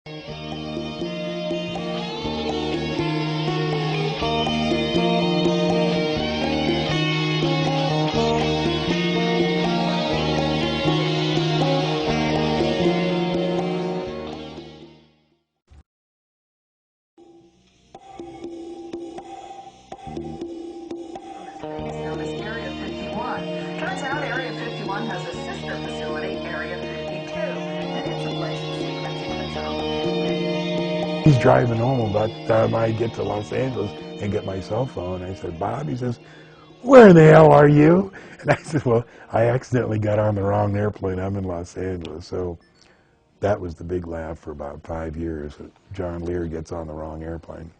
Turns out Area 51 has a sister facility, Area 52, and it's a place of secrets of its own. He's driving home about the time I get to Los Angeles and get my cell phone. I said, Bob, he says, where the hell are you? And I said, well, I accidentally got on the wrong airplane. I'm in Los Angeles. So that was the big laugh for about 5 years. John Lear gets on the wrong airplane.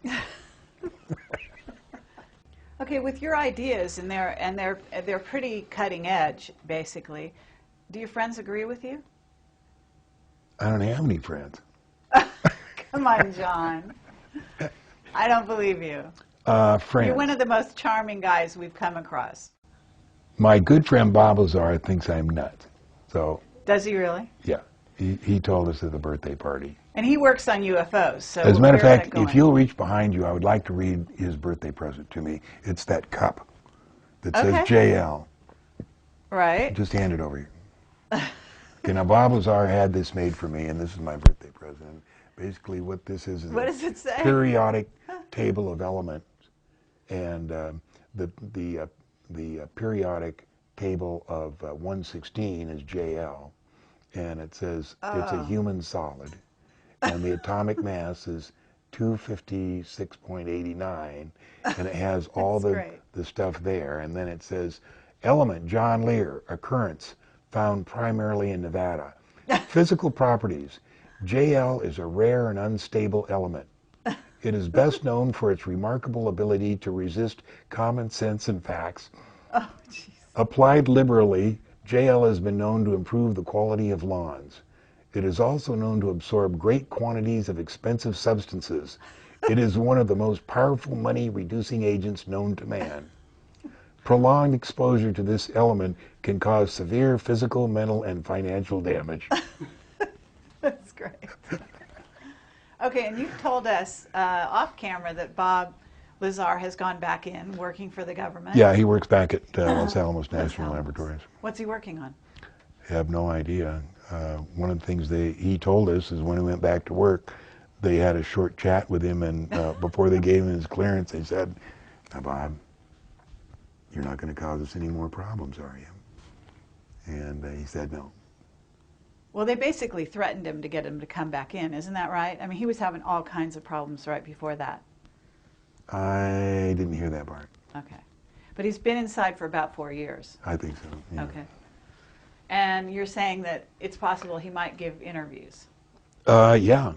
Okay, with your ideas, and they're pretty cutting edge, basically. Do your friends agree with you? I don't have any friends. Come on, John. I don't believe you. Friends. You're one of the most charming guys we've come across. My good friend Bob Lazar thinks I'm nuts. So. Does he really? Yeah. He told us at the birthday party. And he works on UFOs. So as a matter of fact, if you'll reach behind you, I would like to read his birthday present to me. It's that cup that says JL. Right. Just hand it over here. Okay, now Bob Lazar had this made for me, and this is my birthday present. Basically, what this is what does it say? Periodic table of elements, and the periodic table of 116 is JL, and it says it's a human solid. And the atomic mass is 256.89, and it has all the stuff there. And then it says, element, John Lear, occurrence, found primarily in Nevada. Physical properties, JL is a rare and unstable element. It is best known for its remarkable ability to resist common sense and facts. Oh, jeez. Applied liberally, JL has been known to improve the quality of lawns. It is also known to absorb great quantities of expensive substances. It is one of the most powerful money-reducing agents known to man. Prolonged exposure to this element can cause severe physical, mental, and financial damage. That's great. Okay, and you've told us off camera that Bob Lazar has gone back in working for the government. Yeah, he works back at Los Alamos National Laboratories. What's he working on? I have no idea. One of the things he told us is when he went back to work, they had a short chat with him, and before they gave him his clearance, they said, now, Bob, you're not going to cause us any more problems, are you? And he said no. Well, they basically threatened him to get him to come back in, isn't that right? I mean, he was having all kinds of problems right before that. I didn't hear that part. Okay. But he's been inside for about 4 years. I think so, yeah. Okay. And you're saying that it's possible he might give interviews? Yeah,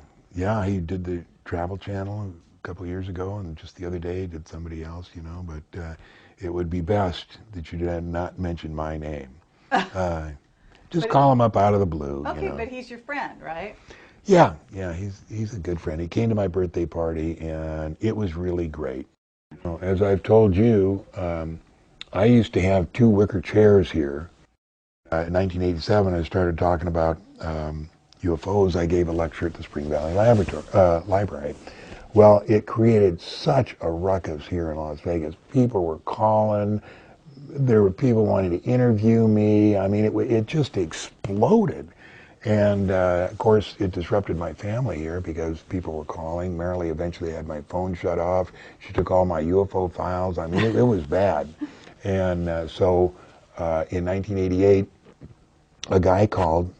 he did the Travel Channel a couple of years ago, and just the other day did somebody else, you know, but it would be best that you did not mention my name. Just call him up out of the blue. Okay, you know. but he's your friend, right? Yeah, he's a good friend. He came to my birthday party, and it was really great. You know, as I've told you, I used to have 2 wicker chairs here. In 1987, I started talking about UFOs. I gave a lecture at the Spring Valley Library. Well, it created such a ruckus here in Las Vegas. People were calling. There were people wanting to interview me. I mean, it just exploded. And, of course, it disrupted my family here because people were calling. Marilee eventually had my phone shut off. She took all my UFO files. I mean, it was bad. And so in 1988, a guy called.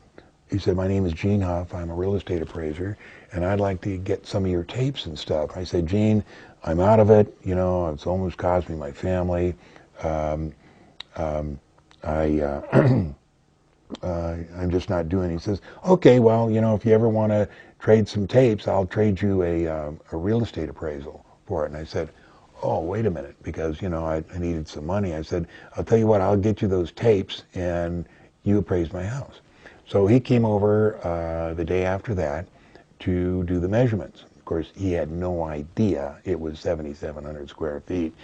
He said, my name is Gene Huff. I'm a real estate appraiser, and I'd like to get some of your tapes and stuff. I said, Gene, I'm out of it. You know, it's almost cost me my family. I'm just not doing it. He says, okay, well, you know, if you ever want to trade some tapes, I'll trade you a real estate appraisal for it. And I said, oh, wait a minute, because, you know, I needed some money. I said, I'll tell you what, I'll get you those tapes, and you appraise my house. So he came over the day after that to do the measurements. Of course, he had no idea it was 7,700 square feet.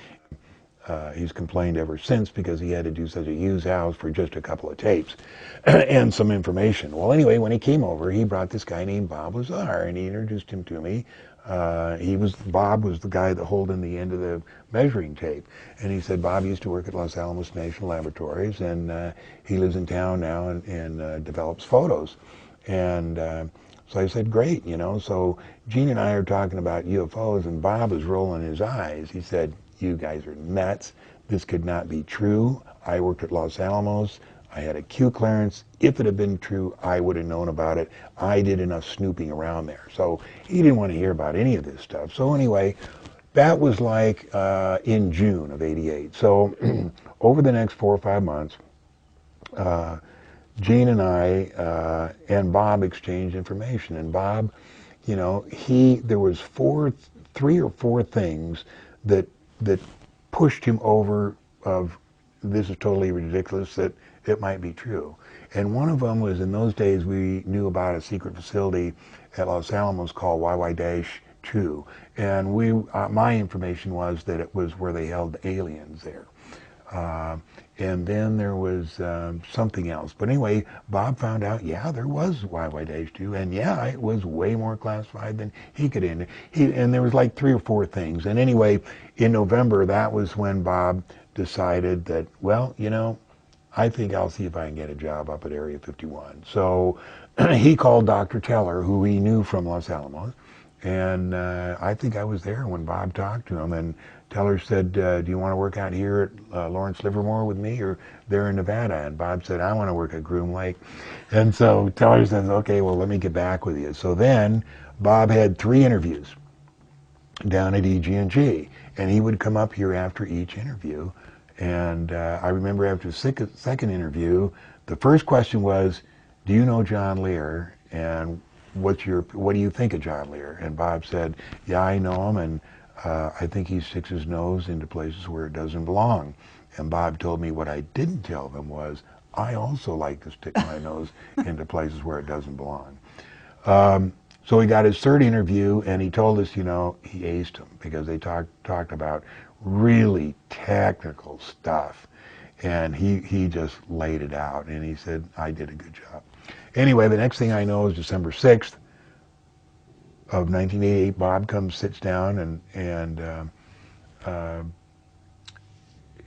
He's complained ever since because he had to do such a huge house for just a couple of tapes and some information. Well, anyway, when he came over, he brought this guy named Bob Lazar, and he introduced him to me. Bob was the guy that holding the end of the measuring tape, and he said Bob used to work at Los Alamos National Laboratories, and he lives in town now and develops photos. And so I said, great, you know. So Gene and I are talking about UFOs, and Bob is rolling his eyes. He said, you guys are nuts. This could not be true. I worked at Los Alamos. I had a Q clearance. If it had been true, I would have known about it. I did enough snooping around there. So he didn't want to hear about any of this stuff. So anyway, that was like in June of '88. So over the next 4 or 5 months, Gene and I and Bob exchanged information. And Bob, you know, there was 3 or 4 things that pushed him over of this is totally ridiculous, that it might be true. And one of them was, in those days we knew about a secret facility at Los Alamos called YY-2, and my information was that it was where they held the aliens there. And then there was something else. But anyway, Bob found out, yeah, there was YY-2, and yeah, it was way more classified than he could end. And there was like 3 or 4 things. And anyway, in November, that was when Bob decided that, well, you know, I think I'll see if I can get a job up at Area 51. So he called Dr. Teller, who he knew from Los Alamos, and I think I was there when Bob talked to him, and Teller said, do you want to work out here at Lawrence Livermore with me or there in Nevada? And Bob said, I want to work at Groom Lake. And so Teller says, okay, well, let me get back with you. So then Bob had 3 interviews down at EG&G, and he would come up here after each interview. And I remember after the second interview, the first question was, do you know John Lear? And what do you think of John Lear? And Bob said, yeah, I know him, and I think he sticks his nose into places where it doesn't belong. And Bob told me what I didn't tell them was, I also like to stick my nose into places where it doesn't belong. So he got his 3rd interview, and he told us, you know, he aced him because they talked about really technical stuff. And he just laid it out, and he said, I did a good job. Anyway, the next thing I know is December 6th of 1988, Bob sits down, and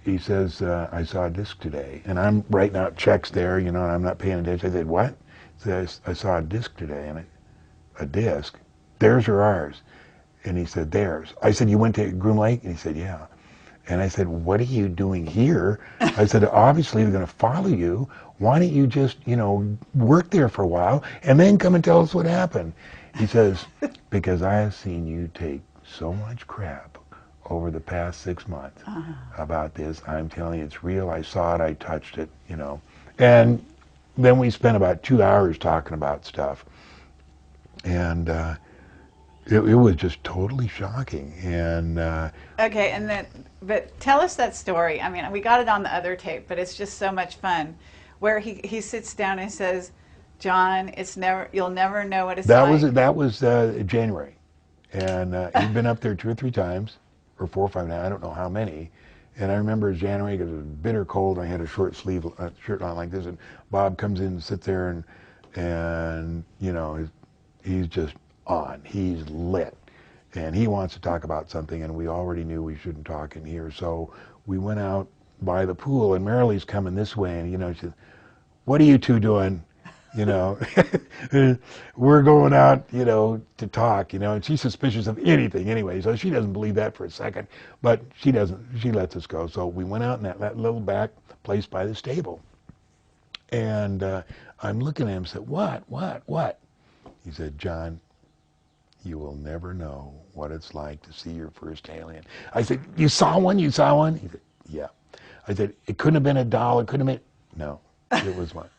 he says, I saw a disc today. And I'm writing out checks there, you know, and I'm not paying attention. I said, what? He says, I saw a disc today. And a disc? Theirs or ours? And he said, theirs. I said, you went to Groom Lake? And he said, yeah. And I said, what are you doing here? I said, obviously they're going to follow you. Why don't you just, you know, work there for a while and then come and tell us what happened? He says, because I have seen you take so much crap over the past 6 months about this. I'm telling you, it's real. I saw it. I touched it, you know. And then we spent about 2 hours talking about stuff. And it was just totally shocking. And Okay, and then, but tell us that story. I mean, we got it on the other tape, but it's just so much fun, where he sits down and says, John, you'll never know what it's like. That was January, and he'd been up there 2 or 3 times, or 4 or 5 now, I don't know how many. And I remember January because it was bitter cold. And I had a short sleeve shirt on like this, and Bob comes in and sits there, and you know, he's just on. He's lit, and he wants to talk about something, and we already knew we shouldn't talk in here. So we went out by the pool, and Marilee's coming this way, and you know, she said, "What are you 2 doing?" You know, we're going out, you know, to talk, you know, and she's suspicious of anything anyway, so she doesn't believe that for a second, but she lets us go. So we went out in that little back place by the stable, and I'm looking at him and said, what? He said, John, you will never know what it's like to see your first alien. I said, you saw one? He said, yeah. I said, it couldn't have been a doll, it couldn't have been, no, it was one.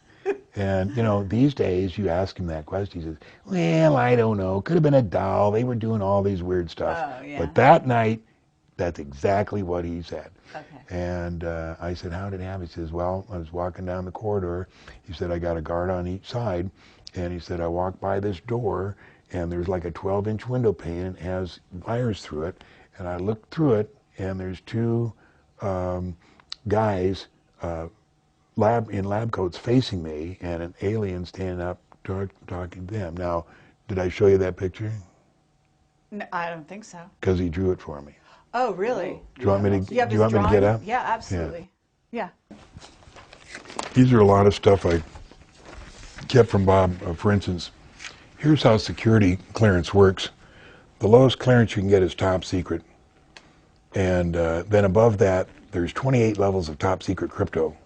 And, you know, these days you ask him that question, he says, well, I don't know. Could have been a doll. They were doing all these weird stuff. Oh, yeah. But that night, that's exactly what he said. Okay. And I said, how did it happen? He says, well, I was walking down the corridor. He said, I got a guard on each side. And he said, I walked by this door, and there's like a 12-inch window pane, and it has wires through it. And I looked through it, and there's 2 guys in lab coats facing me and an alien standing up talking to them. Now, did I show you that picture? No, I don't think so. Because he drew it for me. Oh, really? Do you want me to? You have Do you his want me to get drawing? up? Yeah, absolutely. Yeah. These are a lot of stuff I kept from Bob. For instance, here's how security clearance works. The lowest clearance you can get is top secret. And then above that, there's 28 levels of top secret crypto.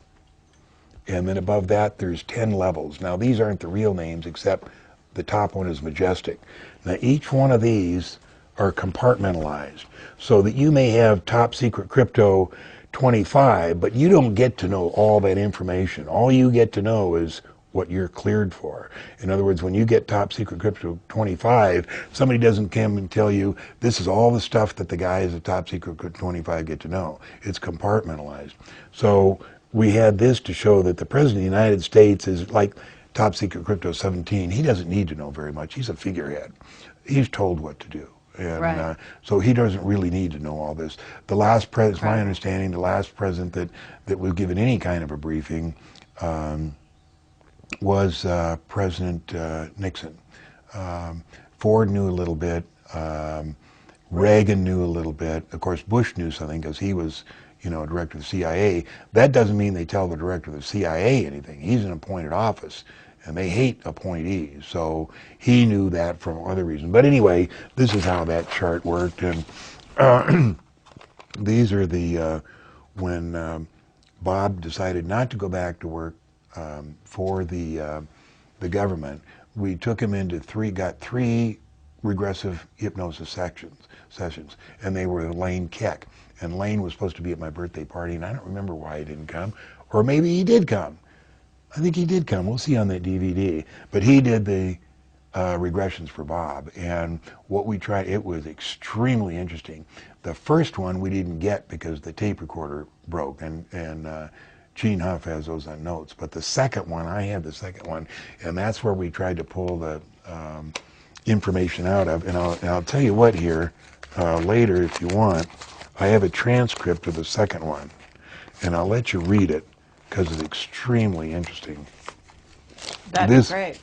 And then above that, there's 10 levels. Now, these aren't the real names, except the top one is Majestic. Now, each one of these are compartmentalized, so that you may have top secret crypto 25, but you don't get to know all that information. All you get to know is what you're cleared for. In other words, when you get top secret crypto 25, somebody doesn't come and tell you this is all the stuff that the guys at top secret 25 get to know. It's compartmentalized. So we had this to show that the President of the United States is like top secret crypto 17. He doesn't need to know very much. He's a figurehead. He's told what to do. And Right. So he doesn't really need to know all this. The last president, my understanding, the last president that was given any kind of a briefing was President Nixon. Ford knew a little bit. Reagan knew a little bit. Of course, Bush knew something because he was, director of the CIA. That doesn't mean they tell the director of the CIA anything. He's an appointed office, and they hate appointees. So he knew that from other reasons. But anyway, this is how that chart worked. And these are the when Bob decided not to go back to work for the government. We took him into got three regressive hypnosis sessions, and they were Lane Keck. And Lane was supposed to be at my birthday party, and I don't remember why he didn't come, or maybe he did come. I think he did come. We'll see on that DVD. But he did the regressions for Bob, and what we tried, it was extremely interesting. The first one we didn't get because the tape recorder broke, and Gene Huff has those on notes. But the second one, I had the second one, and that's where we tried to pull the information out of. And I'll tell you what here, later if you want, I have a transcript of the second one, and I'll let you read it because it's extremely interesting. That's great.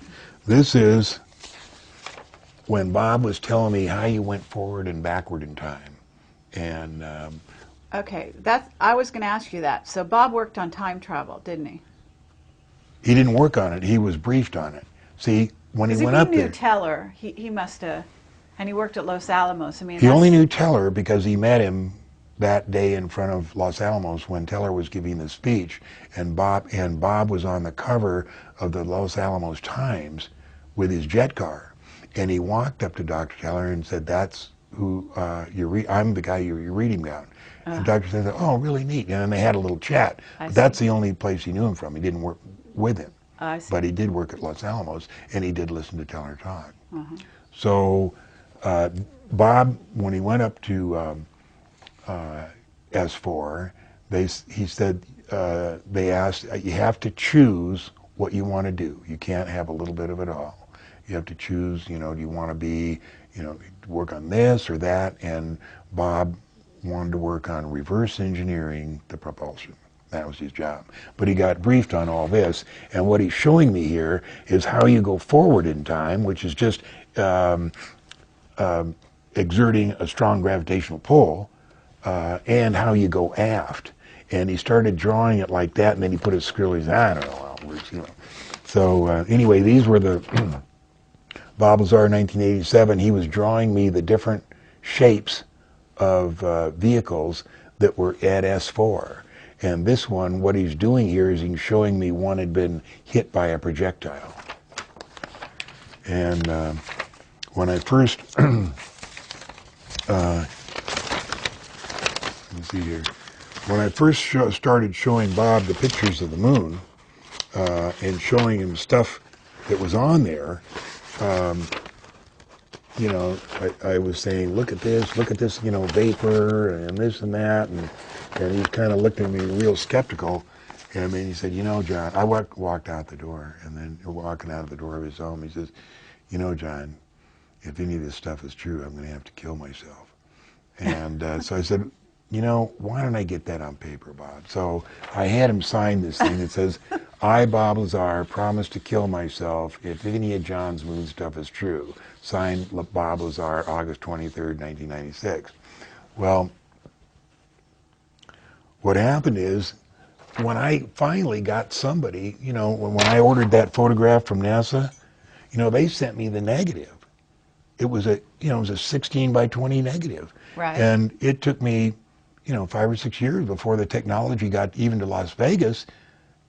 This is when Bob was telling me how you went forward and backward in time. And Okay, I was going to ask you that. So Bob worked on time travel, didn't he? he didn't work on it. He was briefed on it. See, when he went up If he knew there, Teller, he must have, and he worked at Los Alamos. I mean, he only knew Teller because he met him that day in front of Los Alamos when Teller was giving the speech, and Bob was on the cover of the Los Alamos Times with his jet car, and he walked up to Dr. Teller and said, "That's who I'm the guy you're reading about." And Dr. said, "Oh, really neat." And then they had a little chat. But that's the only place he knew him from. He didn't work with him, I see. but he did work at Los Alamos, and he did listen to Teller talk. So Bob, when he went up to S4, he said, they asked, you have to choose what you want to do. You can't have a little bit of it all. You have to choose, do you want to be, work on this or that? And Bob wanted to work on reverse engineering the propulsion. That was his job. But he got briefed on all this, and what he's showing me here is how you go forward in time, which is just exerting a strong gravitational pull, and how you go aft. And he started drawing it like that, and then he put his scribbles, I don't know how it works, So anyway, these were the Bob Lazar, 1987. He was drawing me the different shapes of vehicles that were at S4. And this one, what he's doing here is he's showing me one had been hit by a projectile. And when I first, let me see here. When I first started showing Bob the pictures of the moon and showing him stuff that was on there, I was saying, look at this, vapor and this and that, and he kind of looked at me real skeptical, and then he said, John, I walked out the door, and then walking out of the door of his home, he says, John, if any of this stuff is true, I'm going to have to kill myself. And so I said, you know, why don't I get that on paper, Bob? So I had him sign this thing that says, I, Bob Lazar, promise to kill myself if any of John's moon stuff is true. Signed, Bob Lazar, August 23rd, 1996. Well, what happened is, when I finally got somebody, you know, when I ordered that photograph from NASA, you know, they sent me the negative. It was a, you know, it was a 16 by 20 negative. Right. And it took me, you know, 5 or 6 years before the technology got even to Las Vegas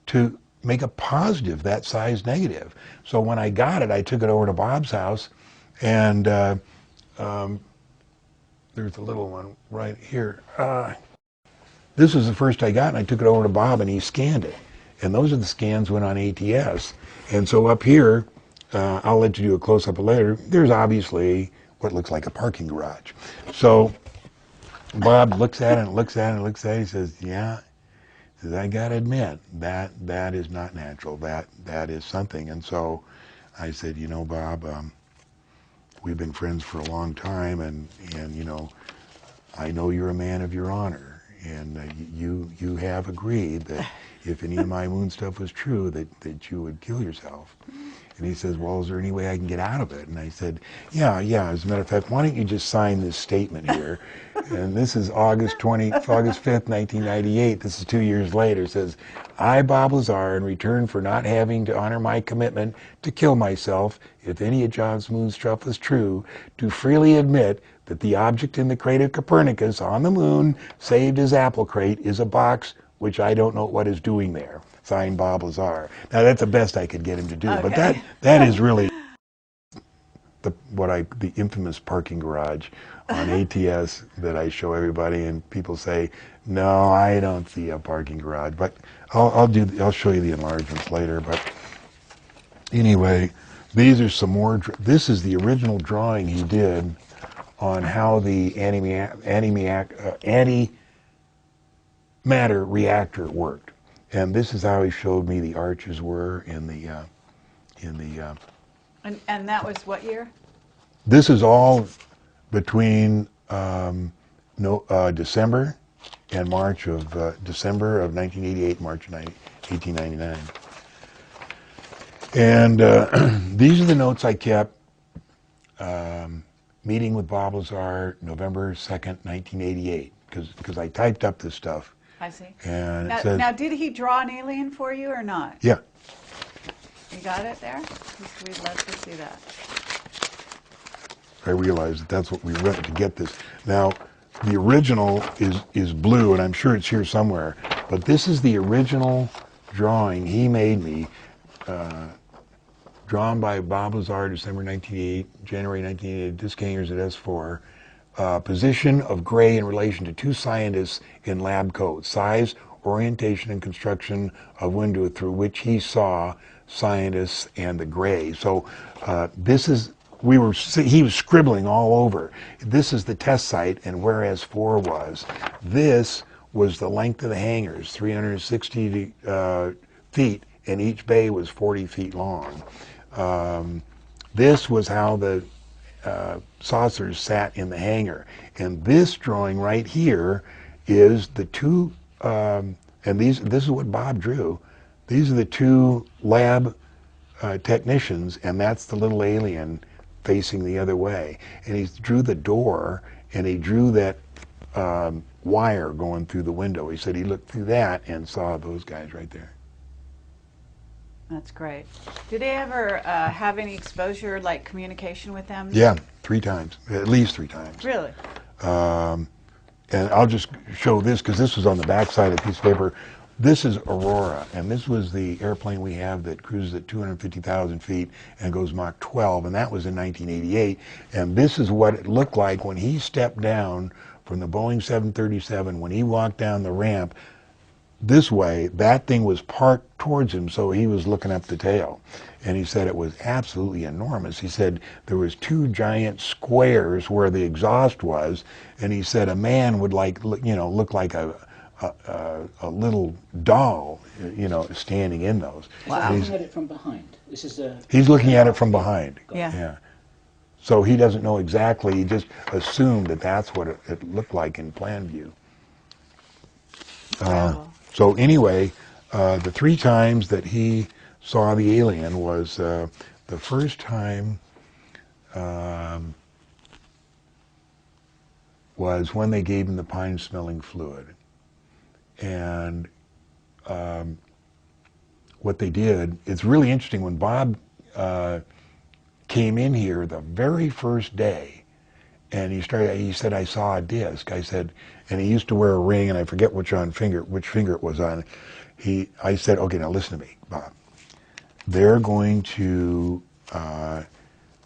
to make a positive that size negative. So when I got it, I took it over to Bob's house, and there's a little one right here. This was the first I got, and I took it over to Bob, and he scanned it. And those are the scans went on ATS. And so up here, I'll let you do a close-up later, there's obviously what looks like a parking garage. So Bob looks at it and looks at it and looks at it. He says, yeah. He says, I got to admit, that is not natural. That is something. And so I said, you know, Bob, we've been friends for a long time, and you know, I know you're a man of your honor. And you have agreed that if any of my moon stuff was true, that you would kill yourself. And he says, well, is there any way I can get out of it? And I said, yeah. As a matter of fact, why don't you just sign this statement here? And this is August 5th, 1998. This is 2 years later. It says, I, Bob Lazar, in return for not having to honor my commitment to kill myself, if any of John's moon stuff is true, do freely admit that the object in the crate of Copernicus on the moon, saved as apple crate, is a box which I don't know what is doing there. Signed, Bob Lazar. Now that's the best I could get him to do, Okay. but that is really the infamous parking garage on ATS that I show everybody, and people say, no, I don't see a parking garage, but I'll show you the enlargements later. But anyway, these are some more. This is the original drawing he did on how the antimatter reactor worked. And this is how he showed me the arches were in the And that was what year? This is all between December and March of December of 1988, March of 1899. And these are the notes I kept. Meeting with Bob Lazar, November 2nd, 1988, because I typed up this stuff. I see. And now, it says, now, did he draw an alien for you or not? yeah. You got it there? We'd love to see that. I realized that that's what we read to get this. Now, the original is blue, and I'm sure it's here somewhere, but this is the original drawing he made me, drawn by Bob Lazar, December 1988, January 1988, disc hangers at S4. Position of gray in relation to two scientists in lab coats, size, orientation, and construction of window through which he saw scientists and the gray. So this is, he was scribbling all over. This is the test site, and whereas 4 was, this was the length of the hangars, 360 feet, and each bay was 40 feet long. This was how the saucers sat in the hangar. And this drawing right here is the two, and this is what Bob drew. These are the two lab technicians, and that's the little alien facing the other way. And he drew the door, and he drew that wire going through the window. He said he looked through that and saw those guys right there. That's great. Did they ever have any exposure, like communication with them? Yeah, 3 times, at least 3 times. Really? And I'll just show this because this was on the back side of the piece of paper. This is Aurora, and this was the airplane we have that cruises at 250,000 feet and goes Mach 12, and that was in 1988. And this is what it looked like when he stepped down from the Boeing 737. When he walked down the ramp this way, that thing was parked towards him, so he was looking up the tail. And he said it was absolutely enormous. He said there was 2 giant squares where the exhaust was, and he said a man would look like a little doll, standing in those. Wow. He's looking at it from behind. This is he's looking at it from behind. Yeah. So he doesn't know exactly. He just assumed that that's what it looked like in plan view. So anyway, the 3 times that he saw the alien was the first time was when they gave him the pine-smelling fluid. And what they did, it's really interesting, when Bob came in here the very first day, and he said, I saw a disc. I said, and he used to wear a ring, and I forget which finger it was on. I said, okay, now listen to me, Bob. They're going to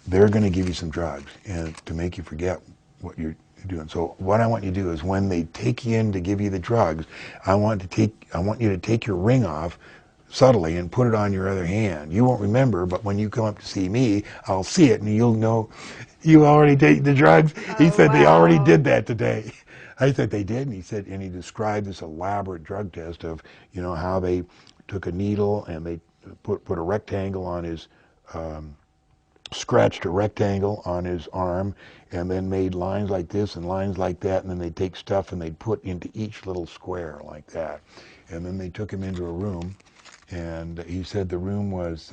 give you some drugs and to make you forget what you're doing. So what I want you to do is, when they take you in to give you the drugs, I want you to take your ring off subtly and put it on your other hand. You won't remember, but when you come up to see me, I'll see it and you'll know you already take the drugs. He said, They already did that today. I said, they did? And he said, and he described this elaborate drug test of, how they took a needle and they put a rectangle on his, scratched a rectangle on his arm, and then made lines like this and lines like that, and then they'd take stuff and they'd put into each little square like that. And then they took him into a room, and he said the room was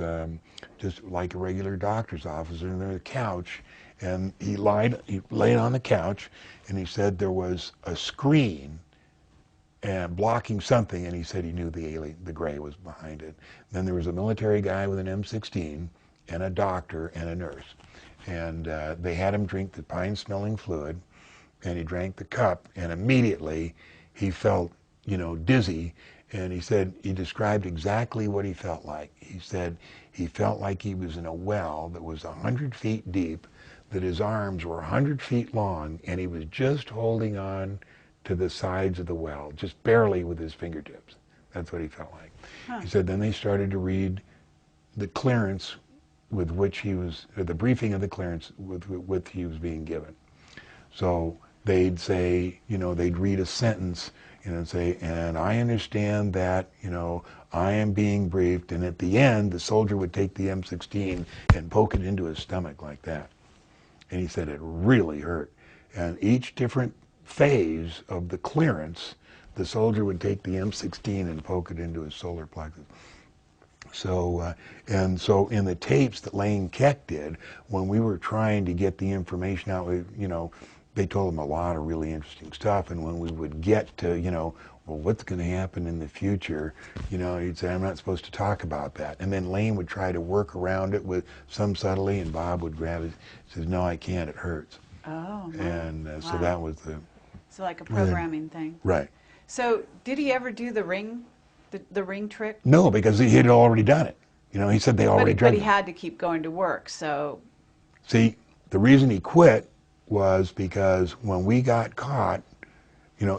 just like a regular doctor's office, and there was a couch, and he laid on the couch, and he said there was a screen and blocking something, and he said he knew the gray was behind it. Then there was a military guy with an M16, and a doctor and a nurse, and they had him drink the pine-smelling fluid, and he drank the cup, and immediately he felt, dizzy, and he said he described exactly what he felt like. He said he felt like he was in a well that was 100 feet deep, that his arms were 100 feet long, and he was just holding on to the sides of the well, just barely with his fingertips. That's what he felt like. Huh. He said then they started to read the clearance with which he was, or the briefing of the clearance with he was being given. So they'd say, they'd read a sentence, and say, and I understand that, I am being briefed, and at the end, the soldier would take the M16 and poke it into his stomach like that. And he said it really hurt. And each different phase of the clearance, the soldier would take the M16 and poke it into his solar plexus. So, and so in the tapes that Lane Keck did, when we were trying to get the information out, they told him a lot of really interesting stuff. And when we would get to, well, what's going to happen in the future, he'd say, I'm not supposed to talk about that. And then Lane would try to work around it with some subtlety, and Bob would grab it, says, no, I can't, it hurts. Oh, no. And so that was so like a programming thing. Right. So did he ever do the ring trick? No, because he had already done it. He said they already drugged him. But he had to keep going to work, so. See, the reason he quit was because when we got caught,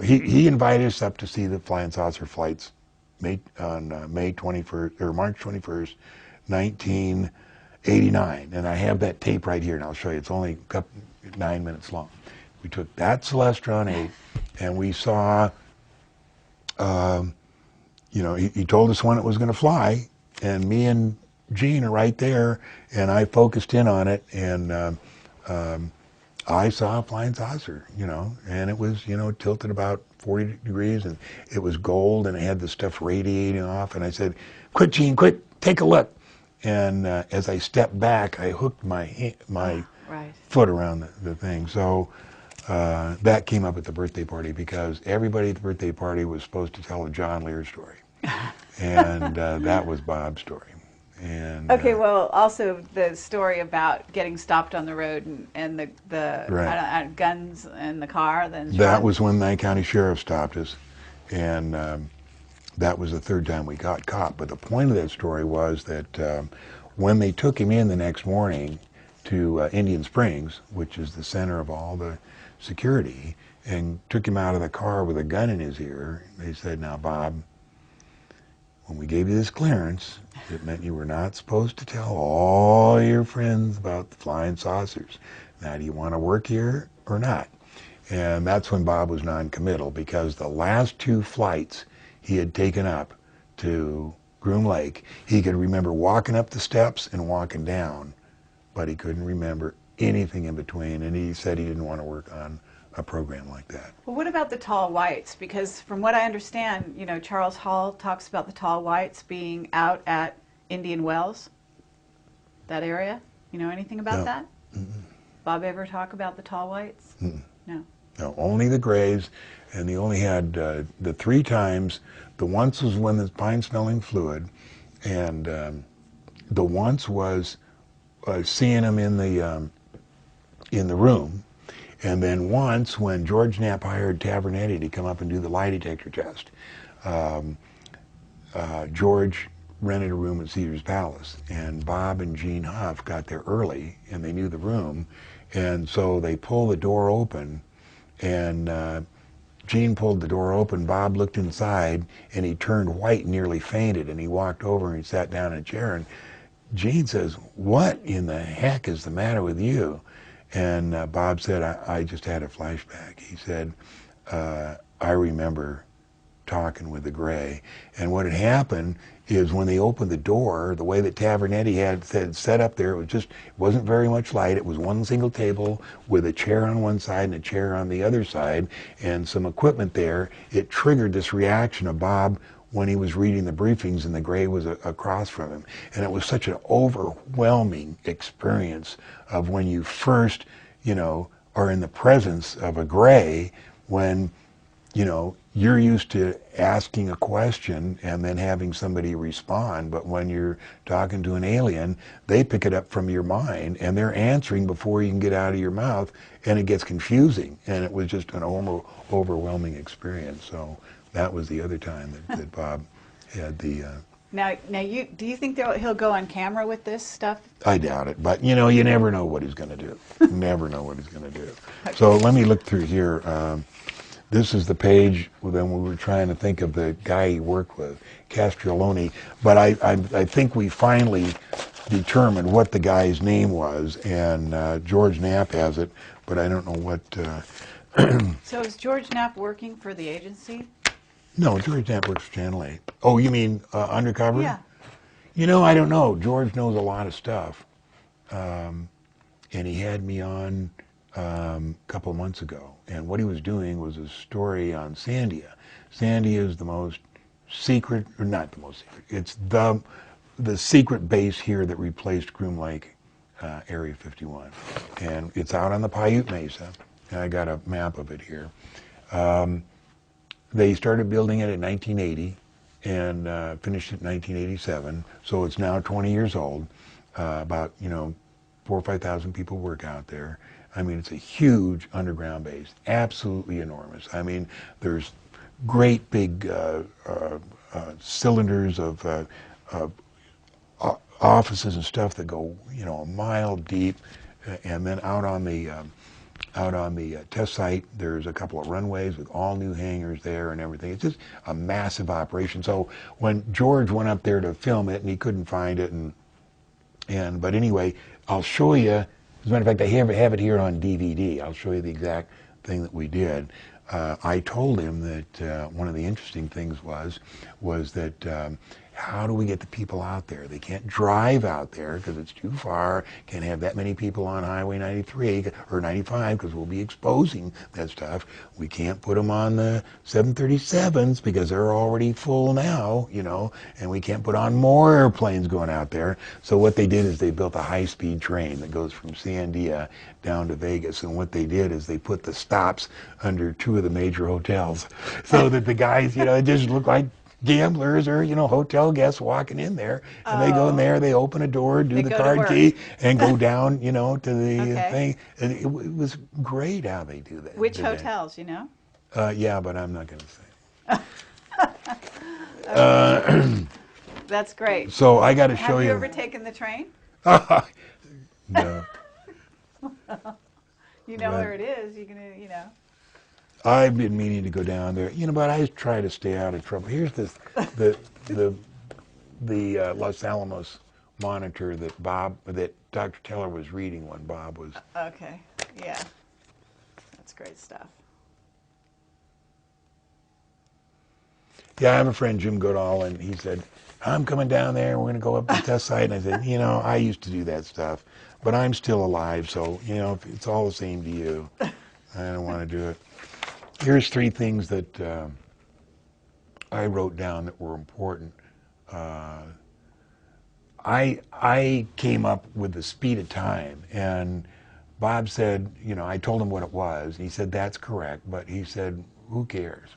he invited us up to see the flying saucer flights on March 21st, 1989. And I have that tape right here, and I'll show you. It's only 9 minutes long. We took that Celestron 8, and we saw, he told us when it was going to fly, and me and Gene are right there, and I focused in on it, and I saw a flying saucer, and it was, tilted about 40 degrees, and it was gold, and it had the stuff radiating off, and I said, quick, Gene, quick, take a look. And as I stepped back, I hooked my foot around the thing. So that came up at the birthday party, because everybody at the birthday party was supposed to tell a John Lear story. And that was Bob's story. And, okay, well, also the story about getting stopped on the road and the guns in the car. That was when Nye County Sheriff stopped us, and that was the third time we got caught. But the point of that story was that when they took him in the next morning to Indian Springs, which is the center of all the security, and took him out of the car with a gun in his ear, they said, now, Bob, when we gave you this clearance, it meant you were not supposed to tell all your friends about the flying saucers. Now, do you want to work here or not? And that's when Bob was non-committal, because the last 2 flights he had taken up to Groom Lake, he could remember walking up the steps and walking down, but he couldn't remember anything in between, and he said he didn't want to work on a program like that. Well, what about the tall whites? Because from what I understand, you know, Charles Hall talks about the tall whites being out at Indian Wells, that area. You know anything about No. that? Bob ever talk about the tall whites? No. No, only the grays, and they only had the 3 times. The once was when the pine-smelling fluid, and the once was seeing them in the room, and then once when George Knapp hired Tavernetti to come up and do the lie detector test. George rented a room at Caesar's Palace, and Bob and Gene Huff got there early, and they knew the room, and so they pulled the door open, and Gene pulled the door open, Bob looked inside, and he turned white and nearly fainted, and he walked over and he sat down in a chair, and Gene says, "What in the heck is the matter with you?" And Bob said, I just had a flashback. He said, I remember talking with the gray. And what had happened is when they opened the door, the way that Tavernetti had said set up there, it wasn't very much light. It was one single table with a chair on one side and a chair on the other side and some equipment there. It triggered this reaction of Bob when he was reading the briefings and the gray was across from him. And it was such an overwhelming experience of when you first, are in the presence of a gray, when, you're used to asking a question and then having somebody respond, but when you're talking to an alien, they pick it up from your mind and they're answering before you can get out of your mouth, and it gets confusing. And it was just an overwhelming experience. So that was the other time that Bob had the... Now, do you think he'll go on camera with this stuff? I doubt it, but you never know what he's going to do. Never know what he's going to do. Okay. So let me look through here. This is the page when we were trying to think of the guy he worked with, Castrioloni. But I think we finally determined what the guy's name was, and George Knapp has it, but I don't know what... So is George Knapp working for the agency? No, George Knapp works for Channel 8. Oh, you mean undercover? Yeah. I don't know. George knows a lot of stuff. And he had me on a couple of months ago. And what he was doing was a story on Sandia. Sandia is the most secret, or not the most secret, it's the secret base here that replaced Groom Lake, Area 51. And it's out on the Paiute Mesa. And I got a map of it here. They started building it in 1980 and finished it in 1987. So it's now 20 years old. About 4,000 or 5,000 people work out there. I mean, it's a huge underground base, absolutely enormous. I mean, there's great big cylinders of offices and stuff that go, a mile deep, and then out on the test site, there's a couple of runways with all new hangars there and everything. It's just a massive operation. So when George went up there to film it and he couldn't find it, but anyway, I'll show you. As a matter of fact, I have it here on DVD. I'll show you the exact thing that we did. I told him that one of the interesting things was that how do we get the people out there? They can't drive out there because it's too far. Can't have that many people on Highway 93 or 95 because we'll be exposing that stuff. We can't put them on the 737s because they're already full now, and we can't put on more airplanes going out there. So what they did is they built a high-speed train that goes from Sandia down to Vegas. And what they did is they put the stops under 2 of the major hotels so that the guys, it just looked like gamblers or hotel guests walking in there, and they go in there, they open a door, do the card key, and go down to the thing. And it was great how they do that. Which hotels, yeah, but I'm not going to say. That's great. So I got to show you. Have you ever taken the train? No. Where it is. You can, I've been meaning to go down there, but I try to stay out of trouble. Here's the Los Alamos monitor that Dr. Teller was reading when Bob was. Okay, yeah, that's great stuff. Yeah, I have a friend, Jim Goodall, and he said, I'm coming down there, we're going to go up to the test site. And I said, I used to do that stuff, but I'm still alive, so, it's all the same to you. I don't want to do it. Here's 3 things that I wrote down that were important. I came up with the speed of time, and Bob said, you know, I told him what it was. He said, that's correct, but he said, who cares?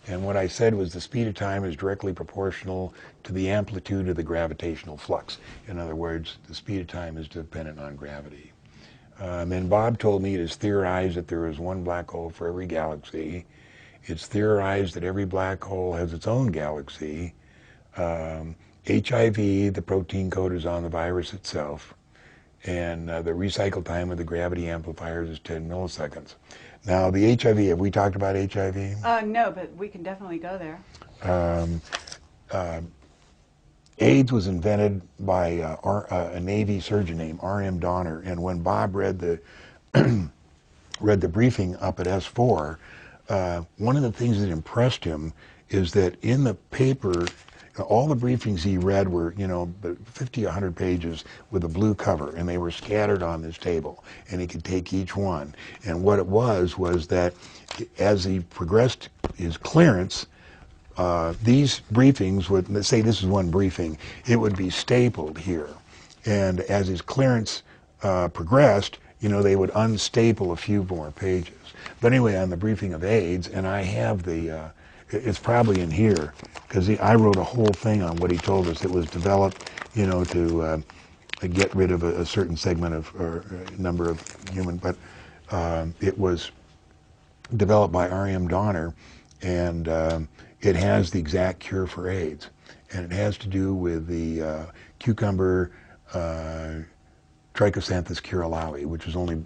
And what I said was the speed of time is directly proportional to the amplitude of the gravitational flux. In other words, the speed of time is dependent on gravity. And Bob told me it is theorized that there is one black hole for every galaxy. It's theorized that every black hole has its own galaxy. HIV, the protein code, is on the virus itself. And the recycle time of the gravity amplifiers is 10 milliseconds. Now, the HIV, have we talked about HIV? No, but we can definitely go there. AIDS was invented by a Navy surgeon named R.M. Donner, and when Bob read the read the briefing up at S4, one of the things that impressed him is that in the paper, all the briefings he read were, you know, 50, 100 pages with a blue cover, and they were scattered on this table, and he could take each one. And what it was that as he progressed his clearance, these briefings would, let's say this is one briefing, it would be stapled here. And as his clearance progressed, you know, they would unstaple a few more pages. But anyway, on the briefing of AIDS, and I have the, it's probably in here, because I wrote a whole thing on what he told us. It was developed, you know, to get rid of a certain segment of, or number of human, but it was developed by R.M. Donner, and it has the exact cure for AIDS. And it has to do with the cucumber Trichosanthes curalawi, which is only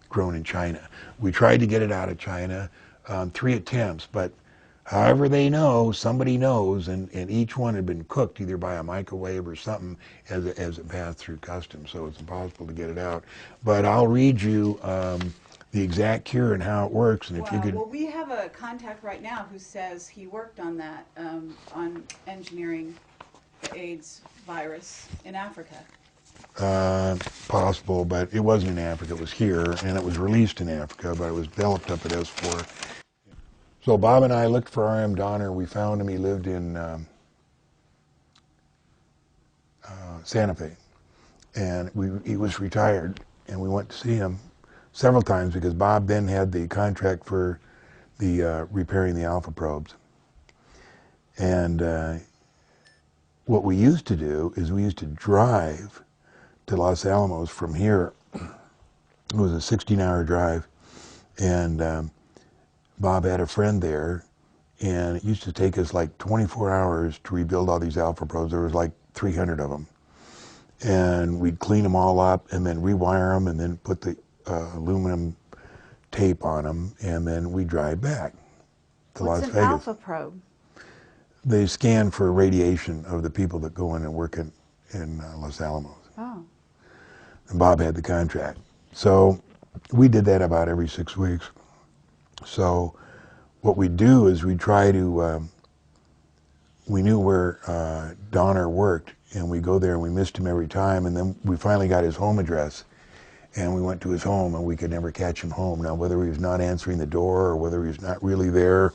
grown in China. We tried to get it out of China, 3 attempts, but however they know, somebody knows, and each one had been cooked either by a microwave or something as it passed through customs, so it's impossible to get it out. But I'll read you the exact cure and how it works, and if you could... Well, we have a contact right now who says he worked on that, on engineering the AIDS virus in Africa. Possible, but it wasn't in Africa, it was here, and it was released in Africa, but it was developed up at S4. So Bob and I looked for R.M. Donner. We found him. He lived in Santa Fe, and he was retired, and we went to see him several times because Bob then had the contract for the repairing the alpha probes. And what we used to do is we used to drive to Los Alamos from here. It was a 16-hour drive, and Bob had a friend there, and it used to take us like 24 hours to rebuild all these alpha probes. There was like 300 of them. And we'd clean them all up and then rewire them and then put the aluminum tape on them, and then we drive back to Las Vegas. What's an alpha probe? They scan for radiation of the people that go in and work in Los Alamos. Oh. And Bob had the contract. So we did that about every 6 weeks. So what we do is we try to, we knew where Donner worked, and we go there and we missed him every time, and then we finally got his home address, and we went to his home, and we could never catch him home. Now, whether he was not answering the door, or whether he was not really there,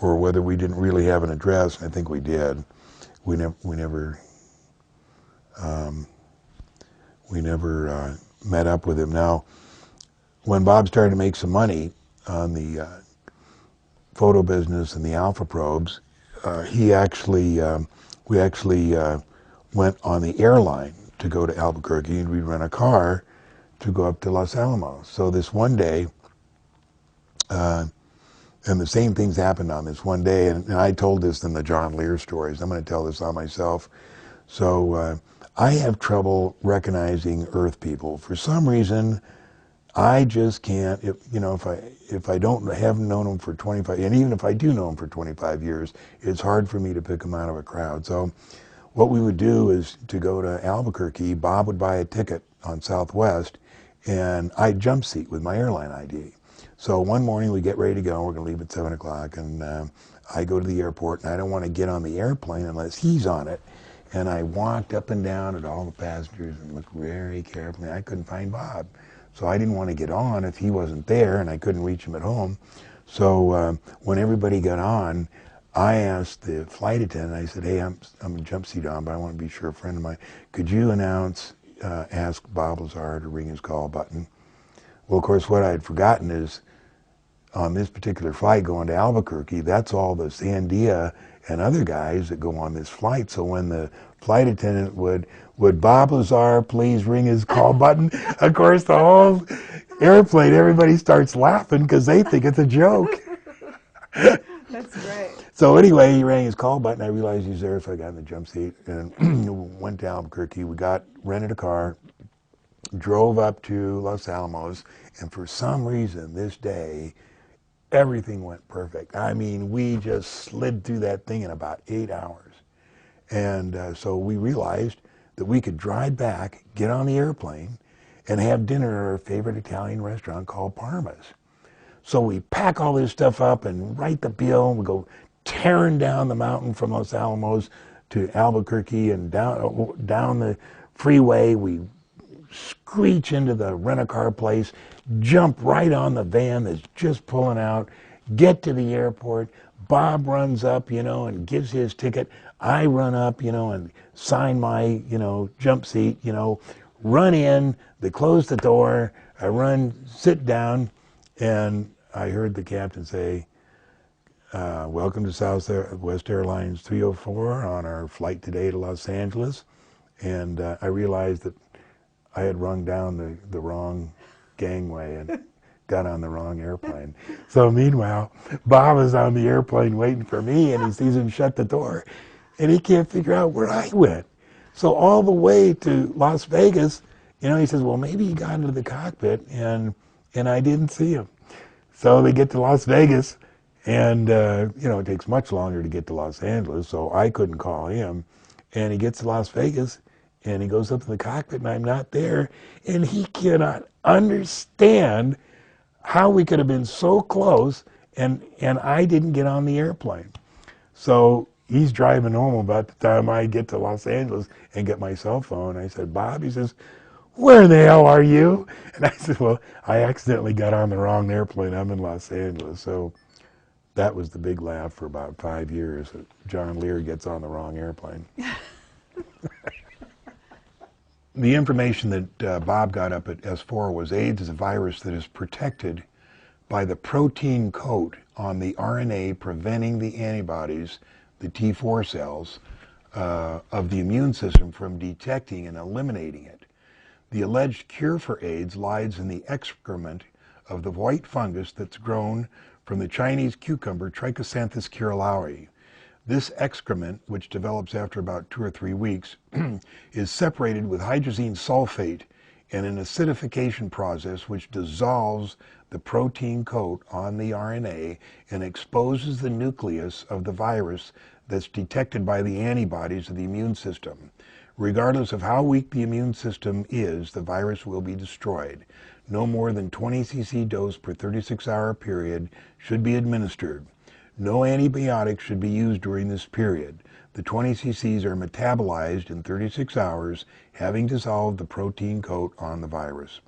or whether we didn't really have an address, I think we did. We never met up with him. Now, when Bob started to make some money on the photo business and the alpha probes, we actually went on the airline to go to Albuquerque, and we'd rent a car to go up to Los Alamos. So this one day, and the same things happened on this one day, and I told this in the John Lear stories. I'm going to tell this on myself. So I have trouble recognizing Earth people. For some reason, I just can't. If I haven't known them for 25, and even if I do know them for 25 years, it's hard for me to pick them out of a crowd. So what we would do is to go to Albuquerque. Bob would buy a ticket on Southwest, and I'd jump seat with my airline ID. So one morning we get ready to go. We're going to leave at 7 o'clock, and I go to the airport, and I don't want to get on the airplane unless he's on it. And I walked up and down at all the passengers and looked very carefully. I couldn't find Bob. So I didn't want to get on if he wasn't there and I couldn't reach him at home. So when everybody got on, I asked the flight attendant, I said, hey, I'm a jump seat on, but I want to be sure a friend of mine, could you ask Bob Lazar to ring his call button? Well, of course, what I had forgotten is on this particular flight going to Albuquerque, that's all the Sandia and other guys that go on this flight. So when the flight attendant would Bob Lazar please ring his call button, of course, the whole airplane, everybody starts laughing because they think it's a joke. That's great. So anyway, he rang his call button. I realized he was there, so I got in the jump seat and went to Albuquerque. We rented a car, drove up to Los Alamos, and for some reason this day, everything went perfect. I mean, we just slid through that thing in about 8 hours. And so we realized that we could drive back, get on the airplane, and have dinner at our favorite Italian restaurant called Parma's. So we pack all this stuff up and write the bill. We go tearing down the mountain from Los Alamos to Albuquerque and down the freeway. We screech into the rent-a-car place, jump right on the van that's just pulling out, get to the airport. Bob runs up, and gives his ticket. I run up, and sign my, jump seat, run in. They close the door. I sit down, and I heard the captain say, welcome to Southwest Airlines 304 on our flight today to Los Angeles. And I realized that I had rung down the wrong gangway and got on the wrong airplane. So meanwhile, Bob is on the airplane waiting for me, and he sees him shut the door, and he can't figure out where I went. So all the way to Las Vegas, he says, well, maybe he got into the cockpit, and I didn't see him. So they get to Las Vegas, and it takes much longer to get to Los Angeles, so I couldn't call him. And he gets to Las Vegas, and he goes up to the cockpit, and I'm not there, and he cannot understand how we could have been so close, and I didn't get on the airplane. So he's driving home about the time I get to Los Angeles and get my cell phone. I said, Bob, he says, where the hell are you? And I said, well, I accidentally got on the wrong airplane. I'm in Los Angeles. So that was the big laugh for about 5 years, that John Lear gets on the wrong airplane. The information that Bob got up at S4 was AIDS is a virus that is protected by the protein coat on the RNA preventing the antibodies, the T4 cells, of the immune system from detecting and eliminating it. The alleged cure for AIDS lies in the excrement of the white fungus that's grown from the Chinese cucumber Trichosanthus curulaui. This excrement, which develops after about 2 or 3 weeks, is separated with hydrazine sulfate in an acidification process which dissolves the protein coat on the RNA and exposes the nucleus of the virus that's detected by the antibodies of the immune system. Regardless of how weak the immune system is, the virus will be destroyed. No more than 20 cc dose per 36-hour period should be administered. No antibiotics should be used during this period. The 20 cc's are metabolized in 36 hours, having dissolved the protein coat on the virus.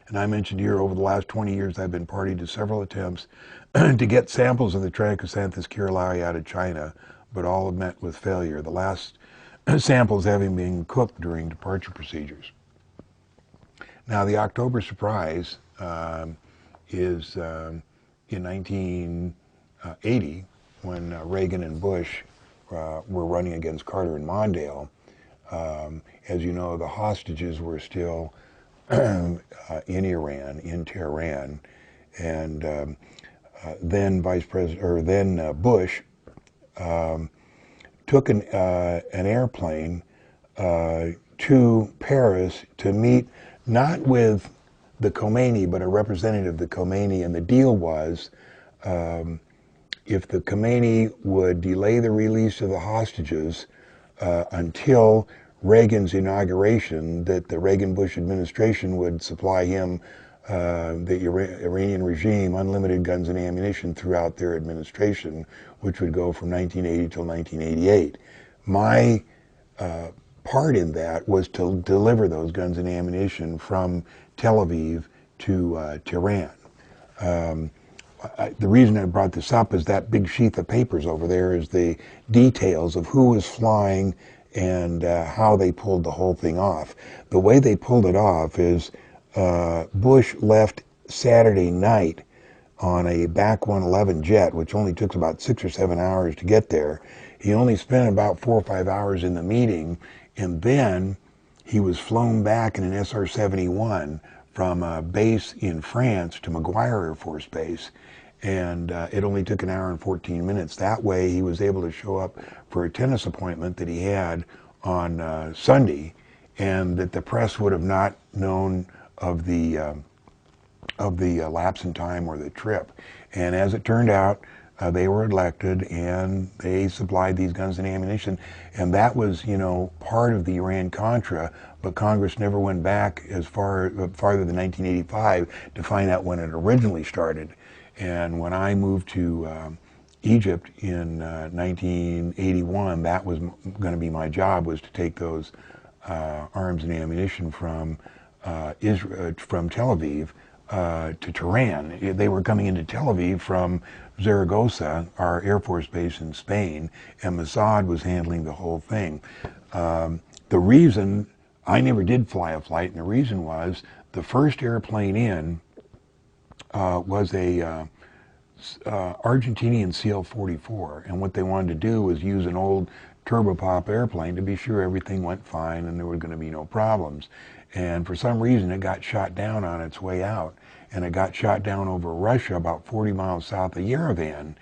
And I mentioned here, over the last 20 years, I've been party to several attempts to get samples of the Trichosanthus curulaui out of China, but all have met with failure. The last samples having been cooked during departure procedures. Now, the October surprise is in 1980, when Reagan and Bush were running against Carter and Mondale. As you know, the hostages were still in Iran, in Tehran, and then Bush took an airplane to Paris to meet not with the Khomeini, but a representative of the Khomeini, and the deal was if the Khomeini would delay the release of the hostages until Reagan's inauguration, that the Reagan-Bush administration would supply him, the Iranian regime, unlimited guns and ammunition throughout their administration, which would go from 1980 till 1988. My part in that was to deliver those guns and ammunition from Tel Aviv to Tehran. The reason I brought this up is that big sheath of papers over there is the details of who was flying and how they pulled the whole thing off. The way they pulled it off is Bush left Saturday night on a back 111 jet, which only took about 6 or 7 hours to get there. He only spent about 4 or 5 hours in the meeting, and then he was flown back in an SR-71 from a base in France to McGuire Air Force Base, and it only took an hour and 14 minutes. That way he was able to show up for a tennis appointment that he had on Sunday, and that the press would have not known of the lapse in time or the trip. And as it turned out, they were elected and they supplied these guns and ammunition. And that was, part of the Iran-Contra, but Congress never went back as farther than 1985 to find out when it originally started. And when I moved to Egypt in 1981, that was going to be my job, was to take those arms and ammunition from from Tel Aviv to Tehran. They were coming into Tel Aviv from Zaragoza, our Air Force base in Spain, and Mossad was handling the whole thing. The reason I never did fly a flight, and the reason was the first airplane in was a Argentinian CL-44, and what they wanted to do was use an old turboprop airplane to be sure everything went fine and there were going to be no problems. And for some reason it got shot down on its way out, and it got shot down over Russia about 40 miles south of Yerevan,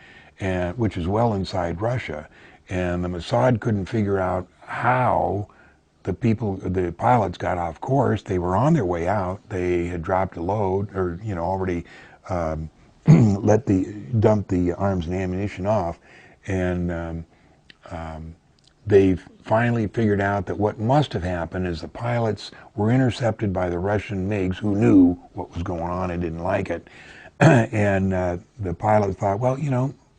which is well inside Russia. And the Mossad couldn't figure out how the pilots got off course. They were on their way out. They had dropped a load, or already dumped the arms and ammunition off, and they finally figured out that what must have happened is the pilots were intercepted by the Russian MiGs, who knew what was going on and didn't like it. And the pilots thought, well,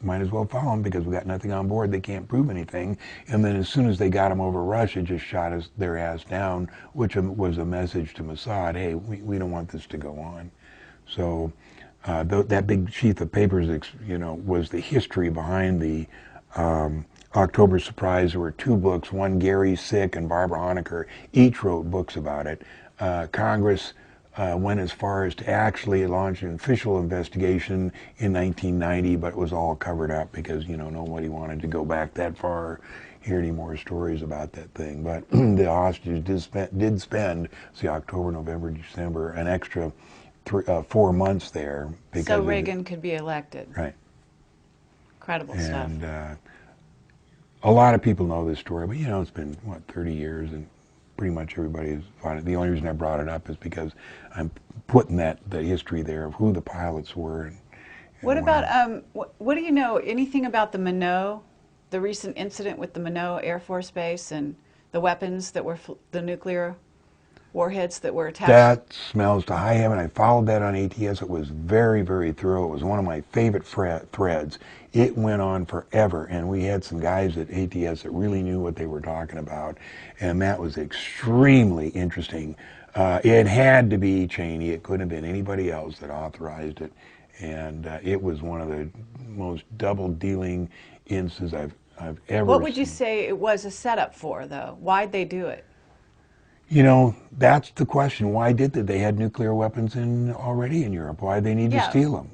might as well follow them because we got nothing on board. They can't prove anything. And then as soon as they got them over Russia, just shot their ass down, which was a message to Mossad, hey, we don't want this to go on. So that big sheath of papers, was the history behind the October Surprise. There were 2 books, one Gary Sick and Barbara Honecker, each wrote books about it. Congress went as far as to actually launch an official investigation in 1990, but it was all covered up because, nobody wanted to go back that far, hear any more stories about that thing. But the hostages did spend, October, November, December, an extra 4 months there. So Reagan could be elected. Right. Incredible stuff. And a lot of people know this story, but it's been, 30 years, and pretty much everybody has found it. The only reason I brought it up is because I'm putting the history there of who the pilots were. And what about, what do you know, anything about the Minot, the recent incident with the Minot Air Force Base and the weapons that were, the nuclear warheads that were attached? That smells to high heaven. I followed that on ATS. It was very, very thorough. It was one of my favorite threads. It went on forever, and we had some guys at ATS that really knew what they were talking about, and that was extremely interesting. It had to be Cheney. It couldn't have been anybody else that authorized it, and it was one of the most double-dealing instances I've ever What would you seen. say it was a setup for, though? Why'd they do it? That's the question. Why did they? They had nuclear weapons already in Europe. Why they need to steal them?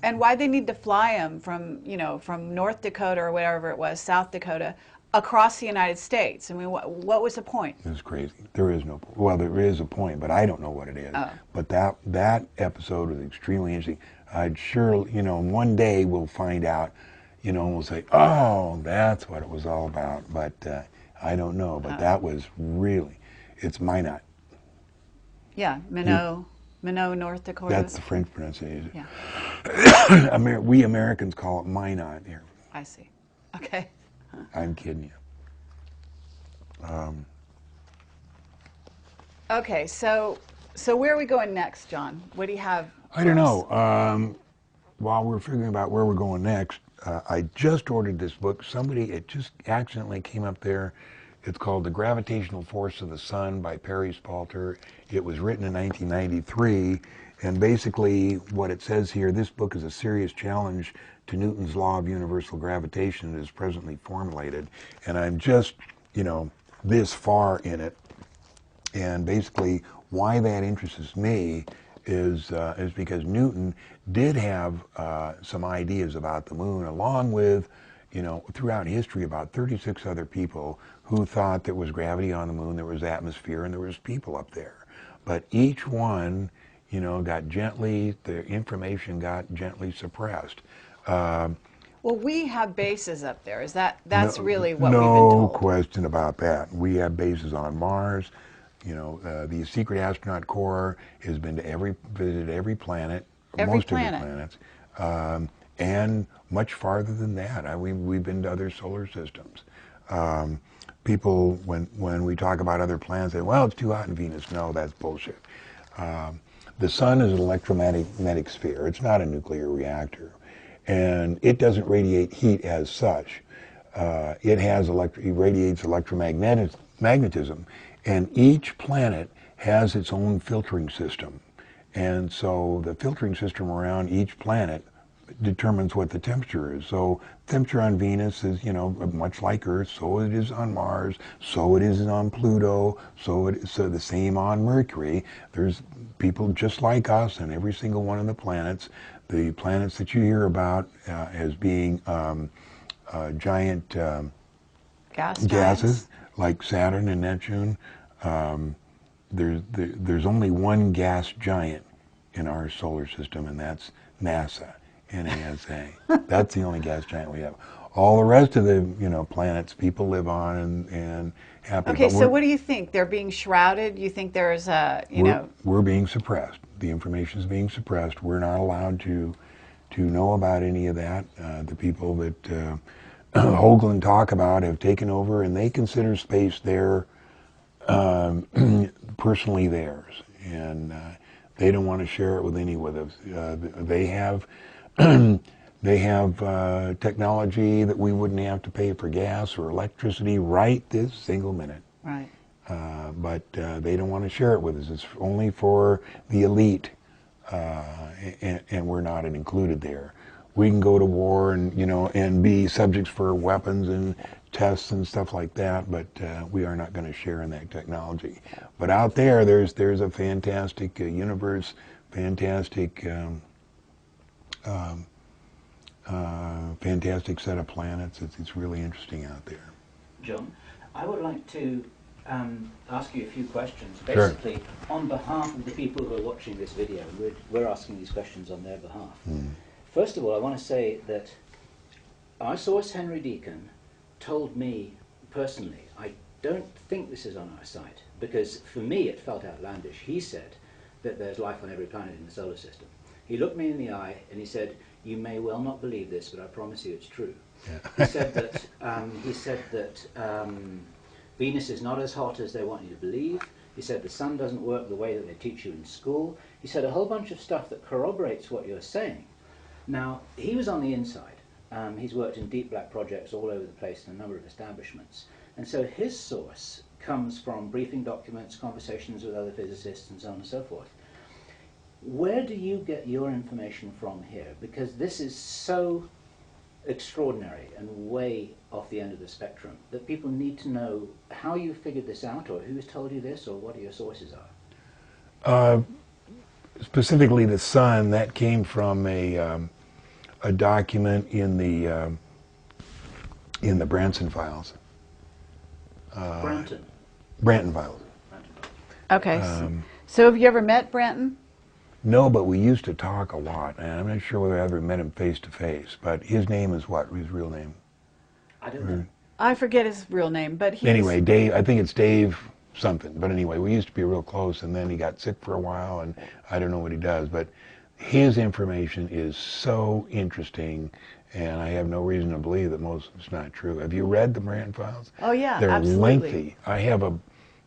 And why they need to fly them from, from North Dakota or whatever it was, South Dakota, across the United States? I mean, what was the point? It's crazy. There is no point. Well, there is a point, but I don't know what it is. Oh. But that episode was extremely interesting. I'd sure, one day we'll find out, and we'll say, oh, that's what it was all about. But I don't know. But that was really... It's Minot. Yeah, Minot, North Dakota. That's the French pronunciation. Yeah. We Americans call it Minot here. I see. Okay. I'm kidding you. Okay, so where are we going next, John? What do you have? I don't know. While we're figuring about where we're going next, I just ordered this book. It just accidentally came up there It's called The Gravitational Force of the Sun by Perry Spalter. It was written in 1993, and basically what it says here, this book is a serious challenge to Newton's law of universal gravitation as presently formulated. And I'm just, this far in it. And basically why that interests me is because Newton did have some ideas about the moon, along with, throughout history, about 36 other people who thought there was gravity on the moon, there was atmosphere, and there was people up there. But each one, the information got gently suppressed. Well, we have bases up there. That's really what we've been No told? question about that. We have bases on Mars. The Secret Astronaut Corps has been to visited every planet, most of the planets, and much farther than that. We've been to other solar systems. People, when we talk about other planets, say, well, it's too hot in Venus. No, that's bullshit. The sun is an electromagnetic sphere. It's not a nuclear reactor. And it doesn't radiate heat as such. It radiates electromagnetism. And each planet has its own filtering system. And so the filtering system around each planet determines what the temperature is. So temperature on Venus is, much like Earth, so it is on Mars, so it is on Pluto, so the same on Mercury. There's people just like us on every single one of the planets. The planets that you hear about as being giant gases, like Saturn and Neptune, there's only one gas giant in our solar system, and that's NASA. NASA. That's the only gas giant we have. All the rest of the planets people live on and happy. Okay, so what do you think? They're being shrouded? You think there's we're being suppressed. The information is being suppressed. We're not allowed to know about any of that. The people that Hoagland talk about have taken over, and they consider space their personally theirs, and they don't want to share it with any with us. They have technology that we wouldn't have to pay for gas or electricity right this single minute. Right. But they don't want to share it with us. It's only for the elite, and we're not included there. We can go to war and be subjects for weapons and tests and stuff like that, but we are not going to share in that technology. But out there, there's a fantastic universe, fantastic fantastic set of planets. It's really interesting out there. John, I would like to ask you a few questions. Sure. Basically, on behalf of the people who are watching this video, we're asking these questions on their behalf. First of all, I want to say that our source, Henry Deacon, told me personally, I don't think this is on our site, because for me it felt outlandish. He said that there's life on every planet in the solar system. He looked me in the eye and he said, you may well not believe this, but I promise you it's true. Yeah. He said that Venus is not as hot as they want you to believe. He said the sun doesn't work the way that they teach you in school. He said a whole bunch of stuff that corroborates what you're saying. Now, he was on the inside. He's worked in deep black projects all over the place in a number of establishments. And so his source comes from briefing documents, conversations with other physicists, and so on and so forth. Where do you get your information from here? Because this is so extraordinary and way off the end of the spectrum that people need to know how you figured this out, or who's told you this, or what your sources are. Specifically the sun, that came from a document in the Branson files. Branton files. Okay. So have you ever met Branton? No, but we used to talk a lot, and I'm not sure whether I ever met him face to face. But his name is what? His real name? I don't know. I forget his real name, but he's... Anyway, Dave. I think it's Dave something. But anyway, we used to be real close, and then he got sick for a while, and I don't know what he does. But his information is so interesting, and I have no reason to believe that most of it's not true. Have you read the Branton files? Oh yeah, they're absolutely. Lengthy. I have a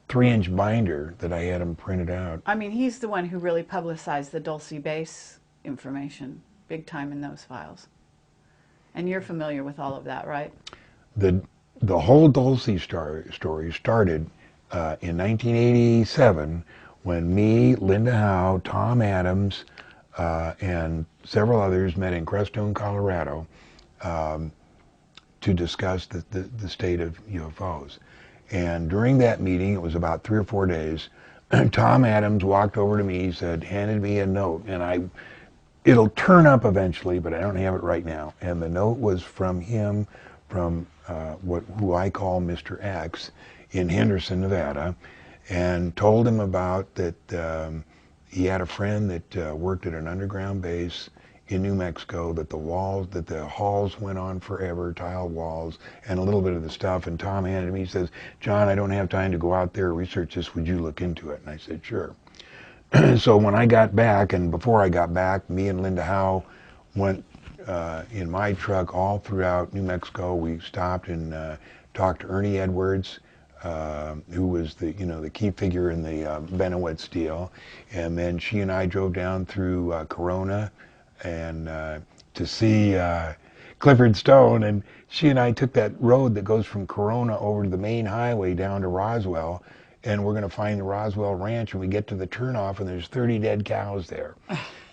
3-inch binder that I had him printed out. I mean, he's the one who really publicized the Dulce base information big time in those files. And you're familiar with all of that, right? the whole Dulcie story started in 1987 when me, Linda Howe, Tom Adams, and several others met in Crestone, Colorado, to discuss the state of UFOs. And during that meeting, it was about 3 or 4 days, Tom Adams walked over to me, he said, handed me a note, and it'll turn up eventually, but I don't have it right now. And the note was from him, from who I call Mr. X in Henderson, Nevada, and told him about that he had a friend that worked at an underground base in New Mexico, that the halls went on forever, tile walls, and a little bit of the stuff. And Tom handed me, he says, John, I don't have time to go out there and research this. Would you look into it? And I said, sure. So when I got back, and before I got back, me and Linda Howe went in my truck all throughout New Mexico. We stopped and talked to Ernie Edwards, who was the key figure in the Benowitz deal. And then she and I drove down through Corona and to see Clifford Stone, and she and I took that road that goes from Corona over to the main highway down to Roswell, and we're going to find the Roswell Ranch, and we get to the turnoff, and there's 30 dead cows there.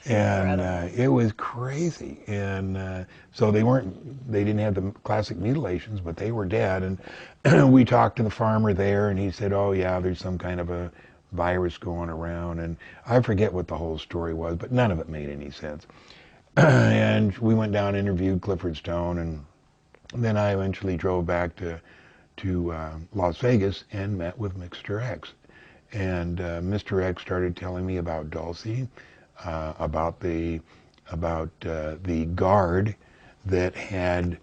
And it was crazy. And so they didn't have the classic mutilations, but they were dead. And we talked to the farmer there, and he said, oh yeah, there's some kind of a virus going around. And I forget what the whole story was, but none of it made any sense. And we went down and interviewed Clifford Stone, and then I eventually drove back to Las Vegas and met with Mr. X. And Mr. X started telling me about Dulcie, about the guard that had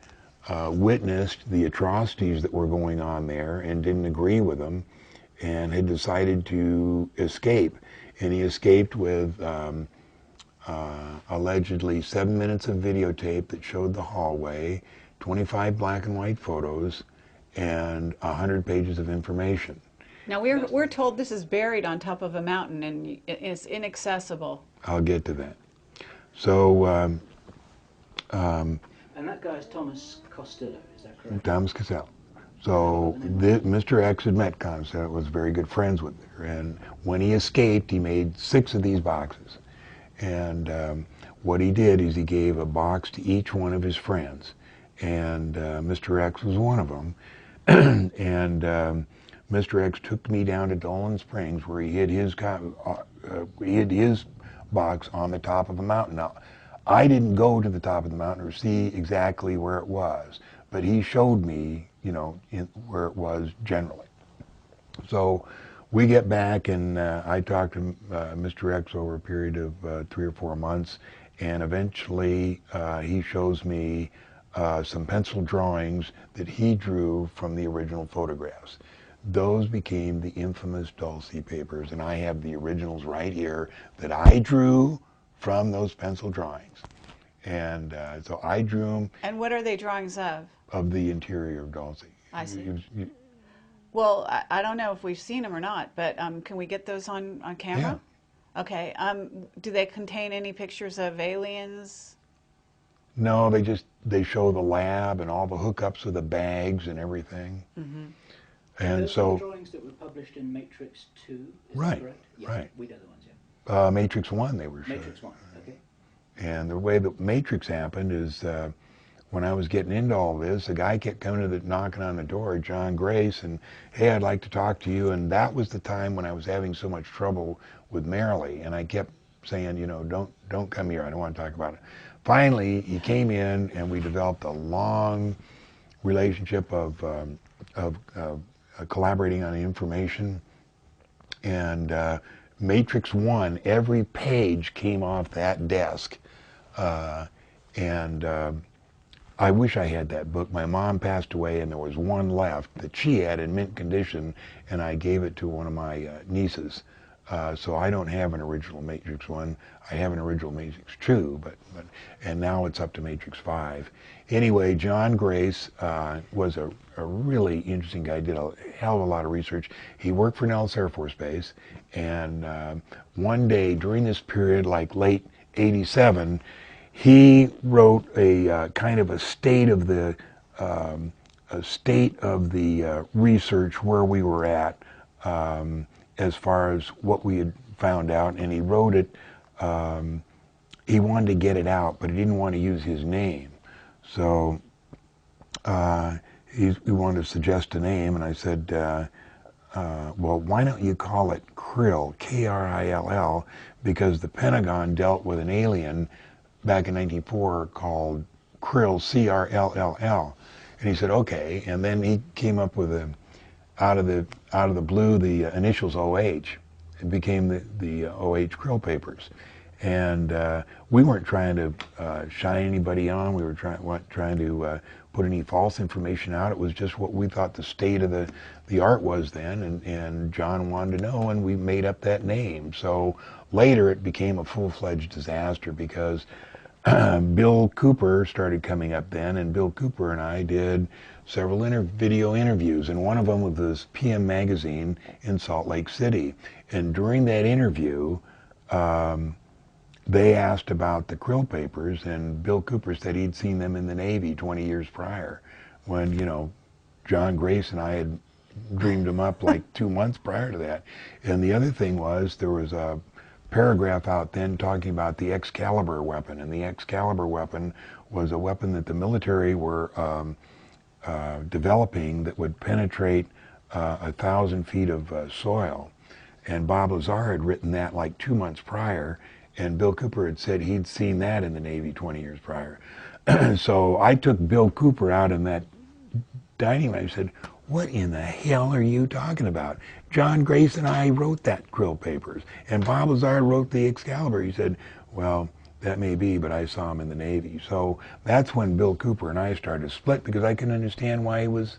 witnessed the atrocities that were going on there and didn't agree with them, and had decided to escape. And he escaped with allegedly 7 minutes of videotape that showed the hallway, 25 black and white photos, and 100 pages of information. Now we're told this is buried on top of a mountain and it's inaccessible. I'll get to that. So, and that guy is Thomas Costello, is that correct? Thomas Costello. So Mr. X had met Costello, was very good friends with her, and when he escaped, he made 6 of these boxes. And what he did is he gave a box to each one of his friends, and Mr. X was one of them. And Mr. X took me down to Dolan Springs, where he hid his box on the top of a mountain. Now, I didn't go to the top of the mountain or see exactly where it was, but he showed me, where it was generally. So we get back, and I talked to Mr. X over a period of 3 or 4 months, and eventually he shows me some pencil drawings that he drew from the original photographs. Those became the infamous Dulcie papers, and I have the originals right here that I drew from those pencil drawings. And so I drew them. And what are they drawings of? Of the interior of Dulcie. I see. Well, I don't know if we've seen them or not, but can we get those on camera? Yeah. Okay. Do they contain any pictures of aliens? No, they show the lab and all the hookups of the bags and everything. Mm-hmm. And so the drawings that were published in Matrix 2, is right, that correct? Yeah, right. We know the ones, yeah. Matrix 1 they were showing. Matrix 1, okay. And the way that Matrix happened is when I was getting into all this, a guy kept coming knocking on the door, John Grace, and hey, I'd like to talk to you. And that was the time when I was having so much trouble with Marilee, and I kept saying, don't come here, I don't want to talk about it. Finally, he came in, and we developed a long relationship of collaborating on information. And Matrix 1, every page came off that desk. And I wish I had that book. My mom passed away, and there was one left that she had in mint condition, and I gave it to one of my nieces. So I don't have an original Matrix 1. I have an original Matrix 2, and now it's up to Matrix 5. Anyway, John Grace was a really interesting guy, did a hell of a lot of research. He worked for Nellis Air Force Base, and one day during this period, like late '87, he wrote a kind of a state of the state of the research, where we were at, as far as what we had found out, and he wrote it. He wanted to get it out, but he didn't want to use his name. So he wanted to suggest a name, and I said, well, why don't you call it krill, K-R-I-L-L, because the Pentagon dealt with an alien back in 1994 called krill, C-R-L-L-L. And he said, okay, and then he came up with out of the blue, the initials OH. It became the OH krill papers. And we weren't trying to shine anybody on. We weren't trying to put any false information out. It was just what we thought the state of the art was then, and John wanted to know, and we made up that name. So later it became a full-fledged disaster because Bill Cooper started coming up then, and Bill Cooper and I did several video interviews, and one of them was this PM magazine in Salt Lake City. And during that interview, they asked about the krill papers, and Bill Cooper said he'd seen them in the Navy 20 years prior, when, you know, John Grace and I had dreamed them up like 2 months prior to that. And the other thing was, there was a paragraph out then talking about the Excalibur weapon, and the Excalibur weapon was a weapon that the military were developing that would penetrate 1,000 feet of soil. And Bob Lazar had written that like 2 months prior, and Bill Cooper had said he'd seen that in the Navy 20 years prior. So I took Bill Cooper out in that dining room. I said, what in the hell are you talking about? John Grace and I wrote that krill papers, and Bob Lazar wrote the Excalibur. He said, well, that may be, but I saw him in the Navy. So that's when Bill Cooper and I started to split, because I couldn't understand why he was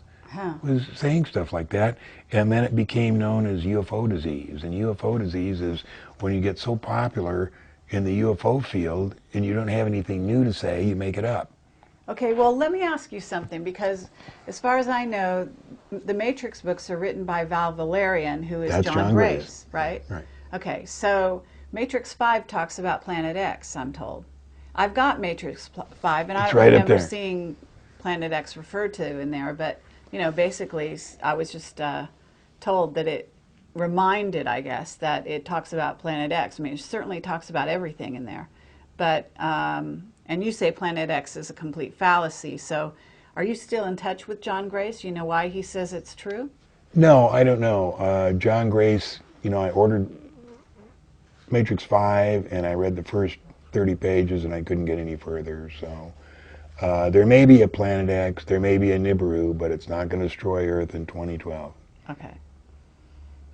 saying stuff like that. And then it became known as UFO disease. And UFO disease is when you get so popular in the UFO field and you don't have anything new to say, you make it up. Okay, well, let me ask you something, because as far as I know, the Matrix books are written by Val Valerian, who is John Grace, right? Right. Okay, so Matrix 5 talks about Planet X, I'm told. I've got Matrix 5, and I don't remember seeing Planet X referred to in there, but, you know, basically I was just told that it reminded, I guess, that it talks about Planet X. I mean, it certainly talks about everything in there. But, and you say Planet X is a complete fallacy, so are you still in touch with John Grace? You know why he says it's true? No, I don't know. John Grace, you know, I ordered Matrix 5 and I read the first 30 pages and I couldn't get any further, so there may be a Planet X, there may be a Nibiru, but it's not going to destroy Earth in 2012. Okay.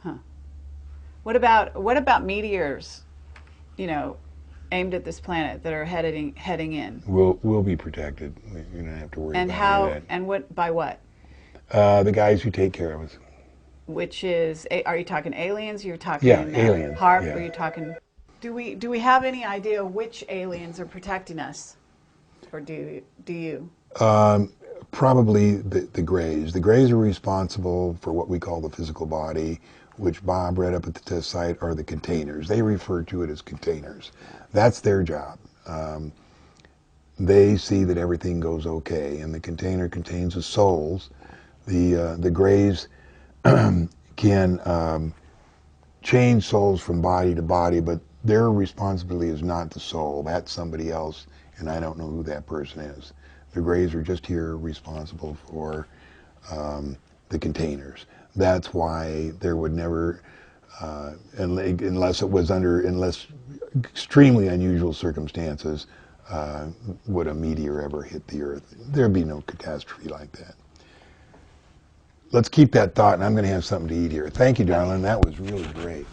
Huh. What about meteors, you know, aimed at this planet that are heading in? We'll be protected. You don't have to worry and about how, that. And what, by what? The guys who take care of us. Which is, are you talking aliens? You're talking aliens. HARP? Yeah. Are you talking? Do we have any idea which aliens are protecting us, or do you? Probably the Greys. The Greys are responsible for what we call the physical body, which Bob read up at the test site are the containers. They refer to it as containers. That's their job. They see that everything goes okay, and the container contains the souls. The Greys can change souls from body to body, but their responsibility is not the soul. That's somebody else, and I don't know who that person is. The Greys are just here responsible for the containers. That's why there would never, unless extremely unusual circumstances, would a meteor ever hit the Earth. There'd be no catastrophe like that. Let's keep that thought, and I'm going to have something to eat here. Thank you, darling. That was really great.